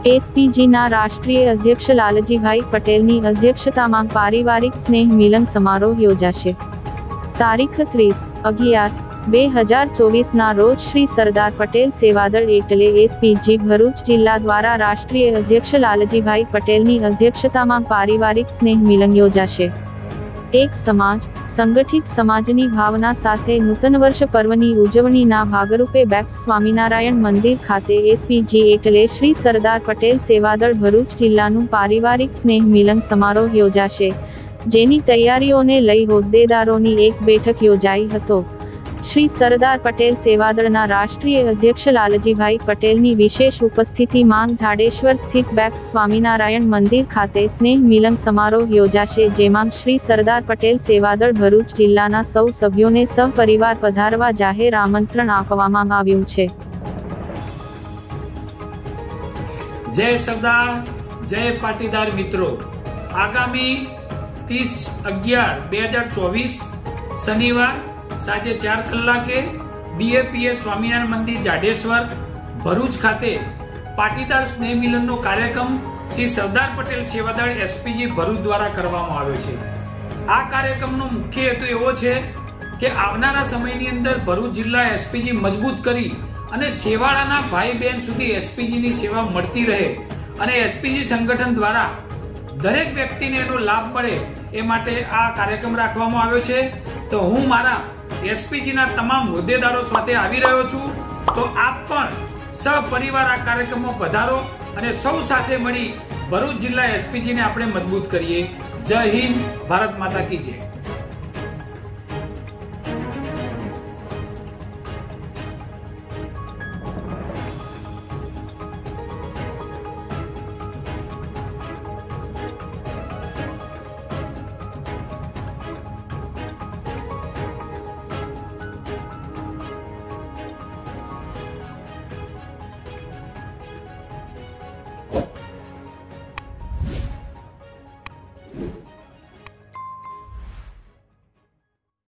એસપીજીના રાષ્ટ્રીય અધ્યક્ષ લાલજીભાઈ પટેલની અધ્યક્ષતામાં પારિવારિક સ્નેહ મિલન સમારોહ યોજાશે। તારીખ 30/11/2024ના રોજ શ્રી સરદાર પટેલ સેવાદળ એટલે એસપીજી ભરૂચ જિલ્લા દ્વારા રાષ્ટ્રીય અધ્યક્ષ લાલજીભાઈ પટેલની અધ્યક્ષતામાં પારિવારિક સ્નેહ મિલન યોજાશે। એક સમાજ સંગઠિત સમાજની ભાવના સાથે નૂતન વર્ષ પર્વની ઉજવણીના ભાગરૂપે બેપ્સ સ્વામિનારાયણ મંદિર ખાતે એસપીજી એટલે શ્રી સરદાર પટેલ સેવાદળ ભરૂચ જિલ્લાનું પારિવારિક સ્નેહ મિલન સમારોહ યોજાશે, જેની તૈયારીઓને લઈ હોદ્દેદારોની એક બેઠક યોજાઈ હતો। શ્રી સરદાર પટેલ સેવાદળના રાષ્ટ્રીય અધ્યક્ષ લાલજીભાઈ પટેલની વિશેષ ઉપસ્થિતિમાં ઝાડેશ્વર સ્થિત બેપ્સ સ્વામિનારાયણ મંદિર ખાતે સ્નેહ મિલન સમારોહ યોજાશે, જેમાં શ્રી સરદાર પટેલ સેવાદળ ભરૂચ જિલ્લાના સૌ સભ્યોને સહપરિવાર પધારવા જાહેર આમંત્રણ આપવામાં આવ્યું છે। જય સરદાર, જય પાટીદાર મિત્રો। આગામી 30/11/2024 શનિવાર સાંજે 4 કલાકે બીએપીએસ સ્વામિનારાયણ મંદિર જાડેશ્વર ભરૂચ ખાતે પાટીદાર સ્નેહ મિલનનો કાર્યક્રમ શ્રી સરદાર પટેલ સેવાદળ એસપીજી ભરૂચ દ્વારા કરવામાં આવ્યો છે। આ કાર્યક્રમનો મુખ્ય હેતુ એવો છે કે આવનારા સમયની અંદર ભરૂચ જિલ્લા એસપીજી મજબૂત કરી અને સેવાળાના ભાઈ બહેન સુધી એસપીજીની સેવા મળતી રહે અને એસપીજી સંગઠન દ્વારા દરેક વ્યક્તિને એનો લાભ મળે એ માટે આ કાર્યક્રમ રાખવામાં આવ્યો છે। તો હું મારા એસપીજીના તમામ હોદ્દેદારો સાથે આવી રહ્યો છું, તો આપ પણ સહપરિવાર આ કાર્યક્રમમાં પધારો અને સૌ સાથે મળી ભરૂચ જિલ્લા એસપીજીને આપણે મજબૂત કરીએ। જય હિન્દ, ભારત માતા કી જય।